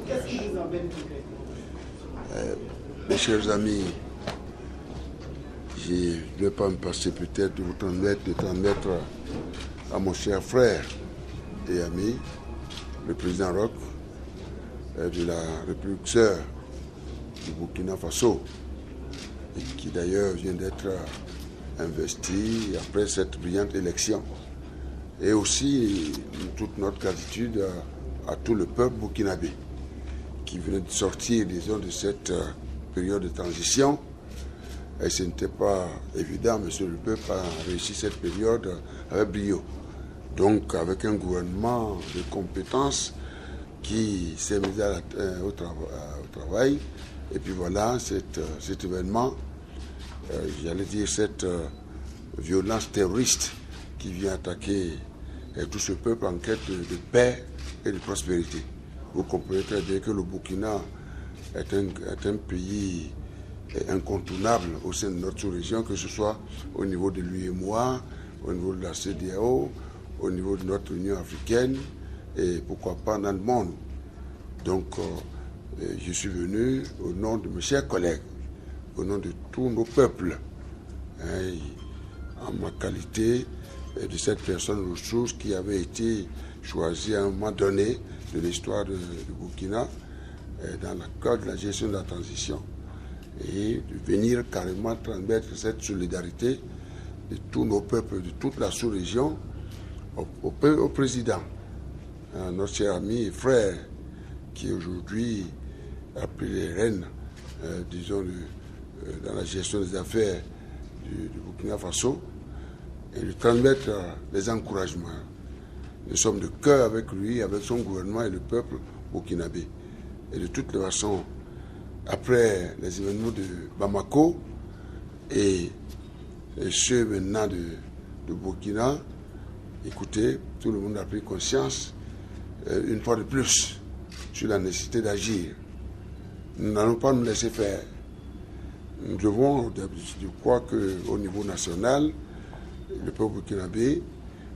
Qu'est-ce qui vous embête concrètement? Mes chers amis, je ne vais pas me passer peut-être de vous transmettre à mon cher frère et ami, le président Roch de la République sœur du Burkina Faso, et qui d'ailleurs vient d'être investi après cette brillante élection. Et aussi toute notre gratitude à tout le peuple burkinabé qui venait de sortir, disons, de cette période de transition. Et ce n'était pas évident, monsieur le peuple a réussi cette période avec brio. Donc avec un gouvernement de compétences qui s'est mis au travail. Et puis voilà, cet événement, j'allais dire cette violence terroriste qui vient attaquer tout ce peuple en quête de paix et de prospérité. Vous comprenez très bien que le Burkina est un pays incontournable au sein de notre sous-région, que ce soit au niveau de l'UEMOA, au niveau de la CEDEAO, au niveau de notre Union africaine et pourquoi pas dans le monde. Donc je suis venu au nom de mes chers collègues, au nom de tous nos peuples, en ma qualité de cette personne ressource qui avait été choisie à un moment donné de l'histoire du Burkina dans le cadre de la gestion de la transition, et de venir carrément transmettre cette solidarité de tous nos peuples, de toute la sous-région, au président, notre cher ami et frère, qui aujourd'hui a pris les rênes, disons, dans la gestion des affaires du Burkina Faso, et lui transmettre les encouragements. Nous sommes de cœur avec lui, avec son gouvernement et le peuple burkinabé. Et de toutes les façons, après les événements de Bamako et ceux maintenant de Burkina, écoutez, tout le monde a pris conscience, une fois de plus, sur la nécessité d'agir. Nous n'allons pas nous laisser faire. Nous devons, je crois qu'au niveau national, le peuple burkinabé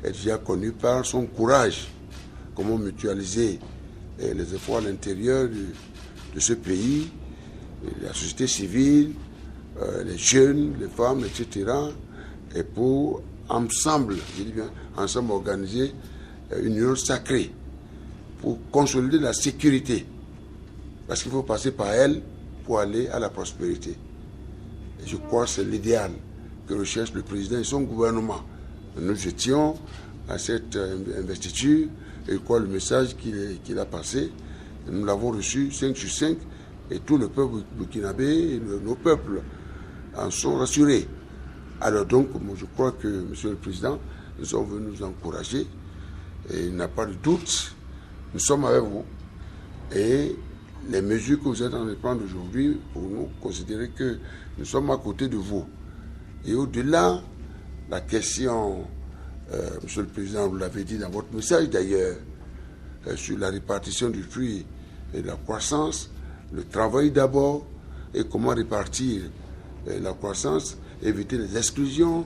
est déjà connu par son courage, comment mutualiser les efforts à l'intérieur de ce pays, la société civile, les jeunes, les femmes, etc., et pour ensemble, je dis bien, ensemble organiser une union sacrée pour consolider la sécurité, parce qu'il faut passer par elle pour aller à la prospérité. Et je crois que c'est l'idéal que recherche le président et son gouvernement. Nous étions à cette investiture, et quoi le message qu'il a passé, nous l'avons reçu 5 sur 5, et tout le peuple burkinabé, nos peuples en sont rassurés. Alors donc, moi, je crois que, monsieur le président, nous sommes venus nous encourager, et il n'y a pas de doute, nous sommes avec vous. Et les mesures que vous êtes en train de prendre aujourd'hui, pour nous considérer que nous sommes à côté de vous. Et au-delà, la question, monsieur le président, vous l'avez dit dans votre message d'ailleurs, sur la répartition du fruit et de la croissance, le travail d'abord, et comment répartir la croissance, éviter les exclusions,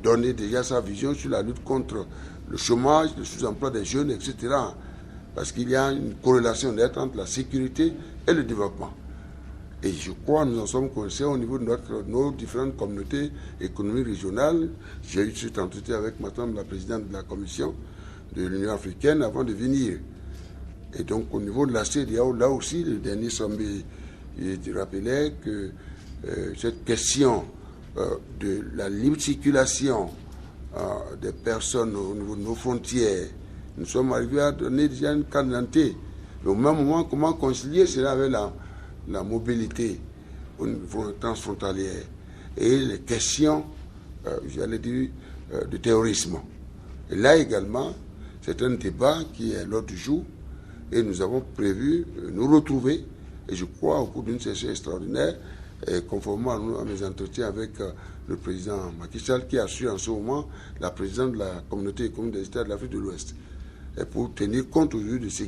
donner déjà sa vision sur la lutte contre le chômage, le sous-emploi des jeunes, etc. Parce qu'il y a une corrélation nette entre la sécurité et le développement. Et je crois que nous en sommes conscients au niveau de nos différentes communautés économiques régionales. J'ai eu cet entretien avec madame la présidente de la commission de l'Union africaine avant de venir. Et donc au niveau de la CEDEAO, là aussi, le dernier sommet, il rappelait que cette question de la libre circulation des personnes au niveau de nos frontières, nous sommes arrivés à donner déjà une carte d'identité. Mais au même moment, comment concilier cela avec la mobilité transfrontalière et les questions, j'allais dire, de terrorisme. Et là également, c'est un débat qui est à l'ordre du jour et nous avons prévu nous retrouver, et je crois au cours d'une session extraordinaire, et conformément à mes entretiens avec le président Macky Sall, qui assure en ce moment la présidence de la communauté économique des États de l'Afrique de l'Ouest. Et pour tenir compte aujourd'hui de ce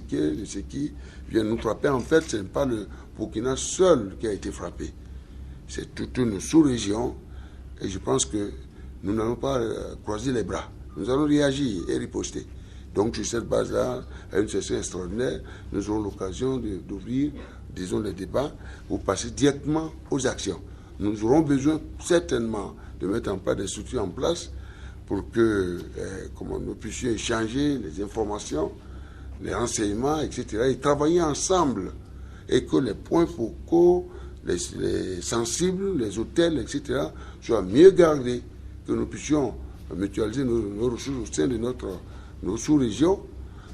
qui vient nous frapper, en fait, ce n'est pas le Burkina seul qui a été frappé. C'est toute une sous-région, et je pense que nous n'allons pas croiser les bras. Nous allons réagir et riposter. Donc sur cette base-là, à une session extraordinaire, nous aurons l'occasion d'ouvrir, disons, les débats pour passer directement aux actions. Nous aurons besoin certainement de mettre en place des structures en place pour que nous puissions échanger les informations, les renseignements, etc. et travailler ensemble et que les points focaux, les sensibles, les hôtels, etc. soient mieux gardés, que nous puissions mutualiser nos ressources au sein de nos sous-régions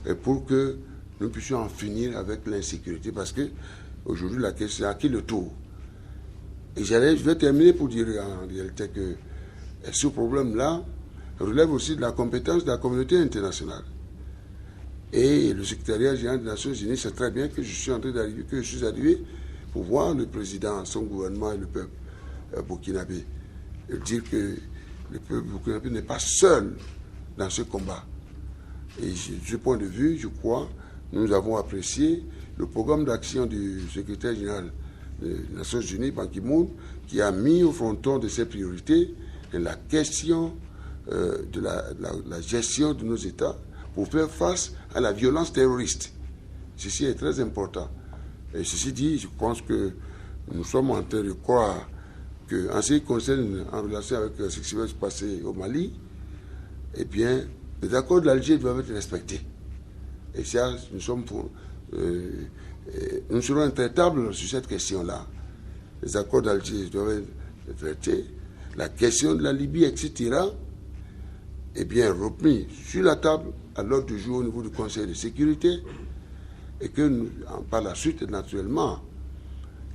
et pour que nous puissions en finir avec l'insécurité. Parce que aujourd'hui, la question, c'est à qui le tour? Et je vais terminer pour dire en réalité que ce problème-là relève aussi de la compétence de la communauté internationale. Et le secrétariat général des Nations Unies sait très bien que je suis arrivé pour voir le président, son gouvernement et le peuple burkinabé. Et dire que le peuple burkinabé n'est pas seul dans ce combat. Et de ce point de vue, je crois, nous avons apprécié le programme d'action du secrétaire général des Nations Unies, Ban Ki-moon, qui a mis au fronton de ses priorités la question de la gestion de nos États pour faire face à la violence terroriste. Ceci est très important. Et ceci dit, je pense que nous sommes en train de croire qu'en ce qui concerne, en relation avec ce qui va se passer au Mali, eh bien, les accords de l'Alger doivent être respectés. Et ça, nous serons intraitables sur cette question-là. Les accords d'Alger doivent être traités. La question de la Libye, etc., est bien remis sur la table à l'ordre du jour au niveau du Conseil de sécurité et que nous, par la suite, naturellement,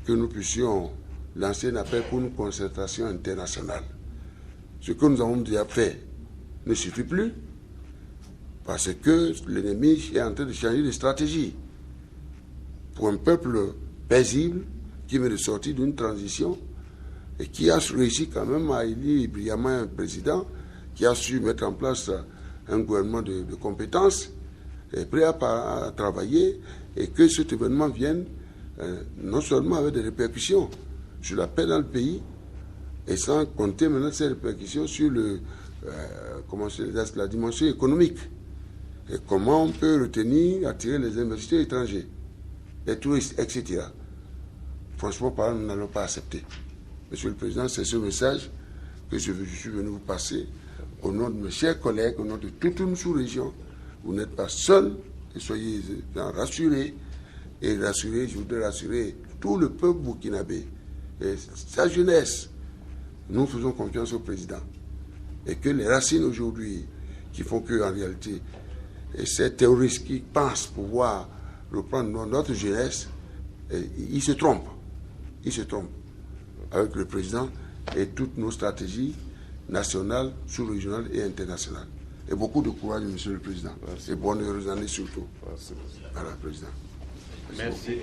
que nous puissions lancer un appel pour une concertation internationale. Ce que nous avons déjà fait ne suffit plus parce que l'ennemi est en train de changer de stratégie. Pour un peuple paisible qui vient de sortir d'une transition et qui a réussi quand même à élire brillamment un président qui a su mettre en place un gouvernement de compétences, est prêt à travailler et que cet événement vienne non seulement avec des répercussions sur la paix dans le pays et sans compter maintenant ces répercussions sur la dimension économique. Et comment on peut retenir, attirer les investisseurs étrangers, les touristes, etc. Franchement parlant, nous n'allons pas accepter. Monsieur le Président, c'est ce message que je suis venu vous passer au nom de mes chers collègues, au nom de toute une sous-région. Vous n'êtes pas seul et soyez rassurés. Et je voudrais rassurer tout le peuple burkinabé et sa jeunesse. Nous faisons confiance au président. Et que les racines aujourd'hui qui font qu'en réalité, ces terroristes qui pensent pouvoir reprendre notre jeunesse, ils se trompent. Ils se trompent avec le président et toutes nos stratégies nationales, sous-régionales et internationales. Et beaucoup de courage, Monsieur le Président. Merci. Et bonne heureuse année surtout. Merci. Voilà, Président. Merci.